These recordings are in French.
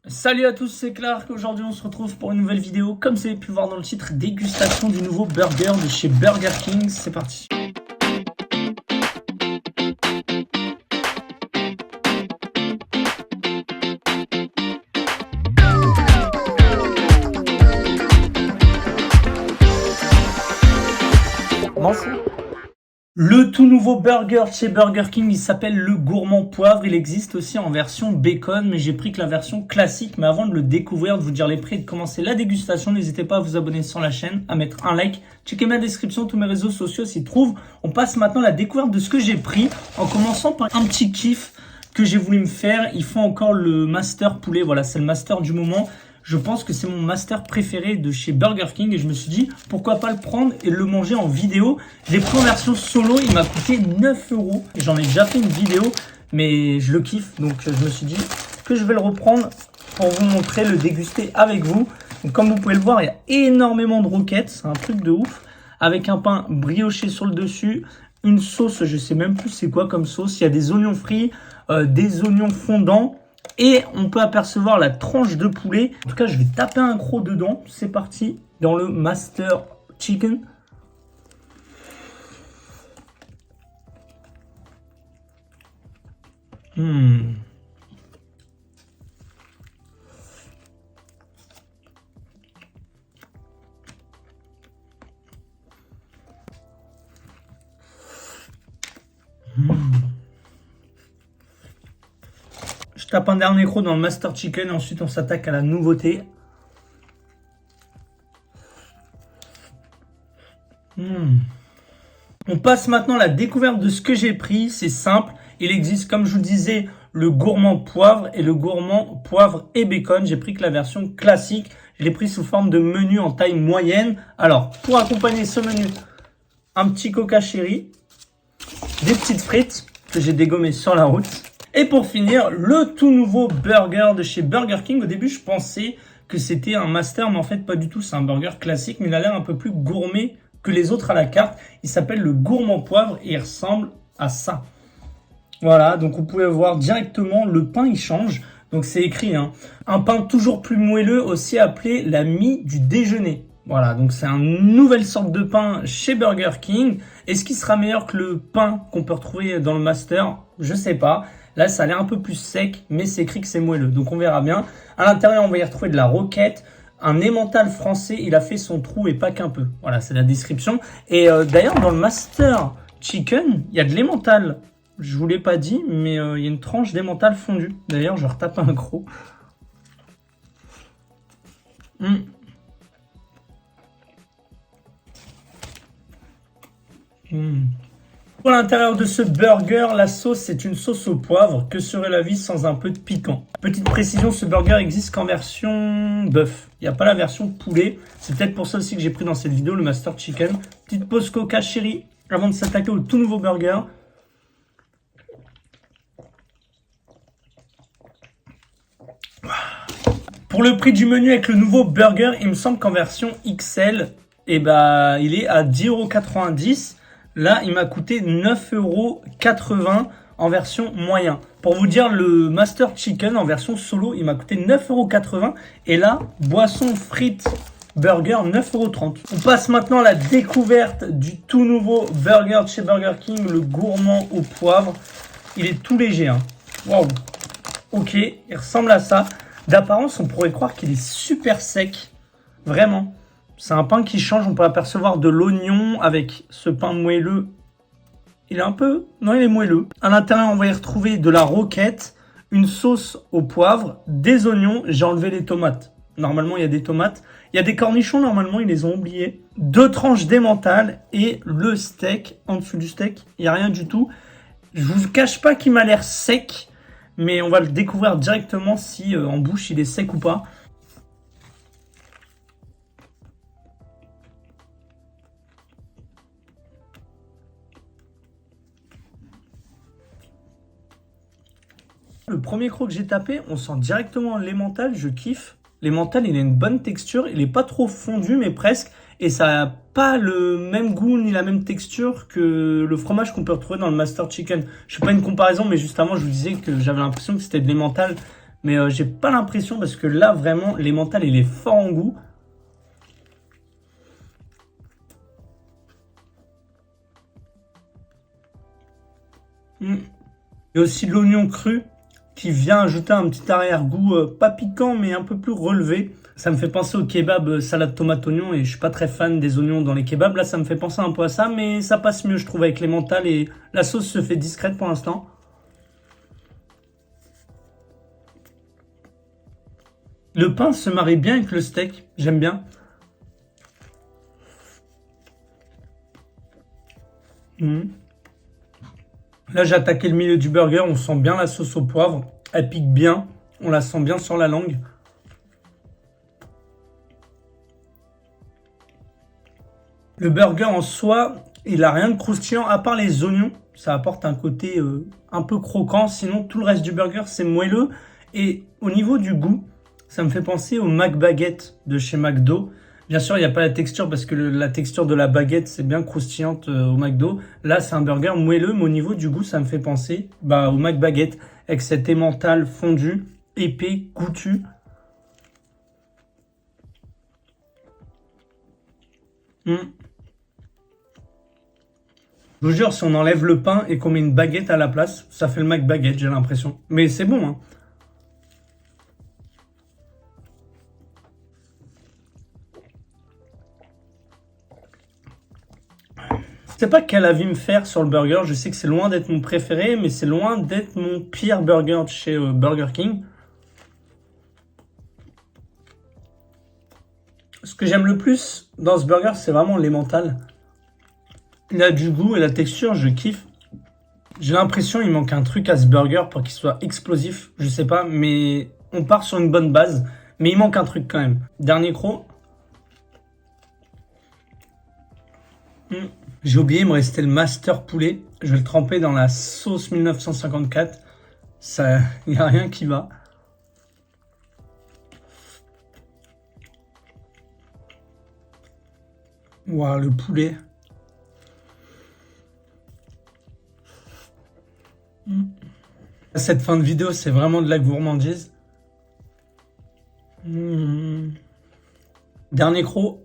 Salut à tous, c'est Clark. Aujourd'hui on se retrouve pour une nouvelle vidéo. Comme vous avez pu voir dans le titre, dégustation du nouveau burger de chez Burger King. C'est parti. Le tout nouveau burger chez Burger King, il s'appelle le gourmand poivre. Il existe aussi en version bacon, mais j'ai pris que la version classique. Mais avant de le découvrir, de vous dire les prix et de commencer la dégustation, n'hésitez pas à vous abonner sur la chaîne, à mettre un like. Checkez ma description, tous mes réseaux sociaux s'y trouvent. On passe maintenant à la découverte de ce que j'ai pris, en commençant par un petit kiff que j'ai voulu me faire. Ils font encore le master poulet, voilà, c'est le master du moment. Je pense que c'est mon master préféré de chez Burger King et je me suis dit pourquoi pas le prendre et le manger en vidéo. Je l'ai pris en version solo, il m'a coûté 9 € et j'en ai déjà fait une vidéo mais je le kiffe, donc je me suis dit que je vais le reprendre pour vous montrer, le déguster avec vous. Donc, comme vous pouvez le voir, il y a énormément de roquettes, c'est un truc de ouf, avec un pain brioché sur le dessus, une sauce, je sais même plus c'est quoi comme sauce, il y a des oignons frits, des oignons fondants. Et on peut apercevoir la tranche de poulet. En tout cas, je vais taper un croc dedans. C'est parti dans le Master Chicken. Je tape un dernier croc dans le Master Chicken et ensuite on s'attaque à la nouveauté. On passe maintenant à la découverte de ce que j'ai pris. C'est simple. Il existe, comme je vous disais, le gourmand poivre et le gourmand poivre et bacon. J'ai pris que la version classique. Je l'ai pris sous forme de menu en taille moyenne. Alors, pour accompagner ce menu, un petit coca chéri, des petites frites que j'ai dégommées sur la route. Et pour finir, le tout nouveau burger de chez Burger King. Au début, je pensais que c'était un master, mais en fait, pas du tout. C'est un burger classique, mais il a l'air un peu plus gourmet que les autres à la carte. Il s'appelle le gourmand poivre et il ressemble à ça. Voilà, donc vous pouvez voir directement, le pain, il change. Donc c'est écrit, hein. Un pain toujours plus moelleux, aussi appelé la mie du déjeuner. Voilà, donc c'est une nouvelle sorte de pain chez Burger King. Est-ce qu'il sera meilleur que le pain qu'on peut retrouver dans le master? Je sais pas. Là, ça a l'air un peu plus sec, mais c'est écrit que c'est moelleux. Donc, on verra bien. À l'intérieur, on va y retrouver de la roquette, un emmental français. Il a fait son trou et pas qu'un peu. Voilà, c'est la description. Et d'ailleurs, dans le Master Chicken, il y a de l'emmental. Je vous l'ai pas dit, mais il y a une tranche d'emmental fondu. D'ailleurs, je retape un gros. Pour l'intérieur de ce burger, la sauce c'est une sauce au poivre. Que serait la vie sans un peu de piquant? Petite précision, ce burger existe qu'en version bœuf. Il n'y a pas la version poulet. C'est peut-être pour ça aussi que j'ai pris dans cette vidéo le Master Chicken. Petite pause coca chéri avant de s'attaquer au tout nouveau burger. Pour le prix du menu avec le nouveau burger, il me semble qu'en version XL, il est à 10,90 €. Là, il m'a coûté 9,80 € en version moyen. Pour vous dire, le Master Chicken en version solo, il m'a coûté 9,80 €. Et là, boisson frites burger, 9,30 €. On passe maintenant à la découverte du tout nouveau burger de chez Burger King, le gourmand au poivre. Il est tout léger, hein. Waouh. Ok, il ressemble à ça. D'apparence, on pourrait croire qu'il est super sec. Vraiment. C'est un pain qui change, on peut apercevoir de l'oignon avec ce pain moelleux. Il est un peu... Non, il est moelleux. À l'intérieur, on va y retrouver de la roquette, une sauce au poivre, des oignons. J'ai enlevé les tomates. Normalement, il y a des tomates. Il y a des cornichons, normalement, ils les ont oubliés. 2 tranches d'emmental et le steak. En dessous du steak, il n'y a rien du tout. Je vous cache pas qu'il m'a l'air sec, mais on va le découvrir directement si en bouche, il est sec ou pas. Le premier croc que j'ai tapé, on sent directement l'emmental, je kiffe. L'emmental, il a une bonne texture, il n'est pas trop fondu, mais presque. Et ça n'a pas le même goût ni la même texture que le fromage qu'on peut retrouver dans le Master Chicken. Je ne fais pas une comparaison, mais juste avant, je vous disais que j'avais l'impression que c'était de l'emmental Mais j'ai pas l'impression parce que là, vraiment, l'emmental, il est fort en goût. Il y a aussi l'oignon cru qui vient ajouter un petit arrière-goût pas piquant mais un peu plus relevé. Ça me fait penser au kebab salade tomate oignon et je suis pas très fan des oignons dans les kebabs. Là, ça me fait penser un peu à ça, mais ça passe mieux, je trouve, avec l'emmental et la sauce se fait discrète pour l'instant. Le pain se marie bien avec le steak, j'aime bien. Là, j'ai attaqué le milieu du burger, on sent bien la sauce au poivre. Elle pique bien, on la sent bien sur la langue. Le burger en soi, il a rien de croustillant à part les oignons. Ça apporte un côté un peu croquant. Sinon, tout le reste du burger, c'est moelleux. Et au niveau du goût, ça me fait penser au McBaguette de chez McDo. Bien sûr, il n'y a pas la texture parce que la texture de la baguette, c'est bien croustillante au McDo. Là, c'est un burger moelleux, mais au niveau du goût, ça me fait penser au McBaguette avec cet emmental fondu, épais, goûtu. Je vous jure, si on enlève le pain et qu'on met une baguette à la place, ça fait le McBaguette, j'ai l'impression. Mais c'est bon, hein. Je sais pas quel avis me faire sur le burger. Je sais que c'est loin d'être mon préféré, mais c'est loin d'être mon pire burger de chez Burger King. Ce que j'aime le plus dans ce burger, c'est vraiment l'emmental. Il a du goût et la texture, je kiffe. J'ai l'impression qu'il manque un truc à ce burger pour qu'il soit explosif. Je sais pas, mais on part sur une bonne base. Mais il manque un truc quand même. Dernier croc. J'ai oublié, il me restait le master poulet. Je vais le tremper dans la sauce 1954. Ça, il n'y a rien qui va. Waouh, le poulet. Cette fin de vidéo, c'est vraiment de la gourmandise. Dernier croc.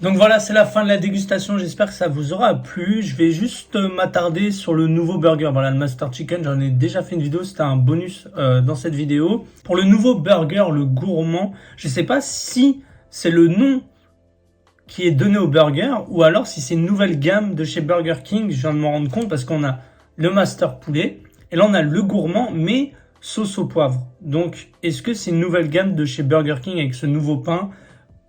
Donc voilà, c'est la fin de la dégustation. J'espère que ça vous aura plu. Je vais juste m'attarder sur le nouveau burger. Voilà, le Master Chicken, j'en ai déjà fait une vidéo. C'était un bonus dans cette vidéo. Pour le nouveau burger, le gourmand, je sais pas si c'est le nom qui est donné au burger ou alors si c'est une nouvelle gamme de chez Burger King. Je viens de m'en rendre compte parce qu'on a le Master Poulet et là on a le gourmand mais sauce au poivre. Donc est-ce que c'est une nouvelle gamme de chez Burger King avec ce nouveau pain?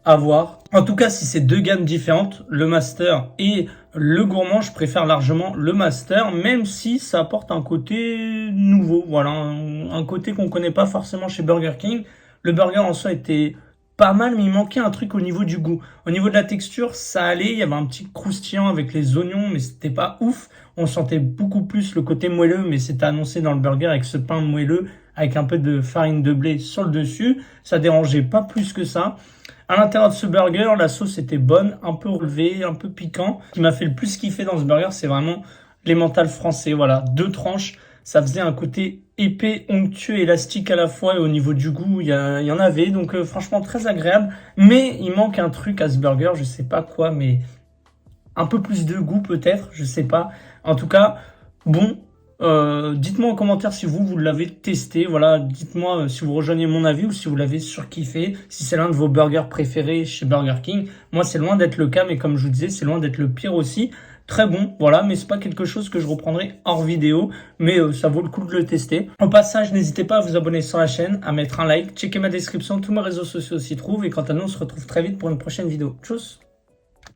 À voir. En tout cas, si c'est deux gammes différentes, le Master et le gourmand, je préfère largement le Master, même si ça apporte un côté nouveau. Voilà, un côté qu'on connaît pas forcément chez Burger King. Le burger en soi était pas mal, mais il manquait un truc au niveau du goût. Au niveau de la texture, ça allait. Il y avait un petit croustillant avec les oignons, mais c'était pas ouf. On sentait beaucoup plus le côté moelleux, mais c'était annoncé dans le burger avec ce pain moelleux, avec un peu de farine de blé sur le dessus. Ça dérangeait pas plus que ça. À l'intérieur de ce burger, la sauce était bonne, un peu relevée, un peu piquant. Ce qui m'a fait le plus kiffer dans ce burger, c'est vraiment l'emmental français. Voilà, 2 tranches. Ça faisait un côté épais, onctueux, élastique à la fois. Et au niveau du goût, il y en avait. Donc franchement, très agréable. Mais il manque un truc à ce burger. Je sais pas quoi, mais un peu plus de goût peut-être. Je sais pas. En tout cas, bon. Dites-moi en commentaire si vous l'avez testé. Voilà, dites-moi si vous rejoignez mon avis ou si vous l'avez surkiffé, si c'est l'un de vos burgers préférés chez Burger King. Moi, c'est loin d'être le cas, mais comme je vous disais, c'est loin d'être le pire aussi. Très bon, voilà, mais c'est pas quelque chose que je reprendrai hors vidéo, mais ça vaut le coup de le tester. Au passage, n'hésitez pas à vous abonner sur la chaîne, à mettre un like, checker ma description, tous mes réseaux sociaux s'y trouvent, et quant à nous, on se retrouve très vite pour une prochaine vidéo. Tchuss!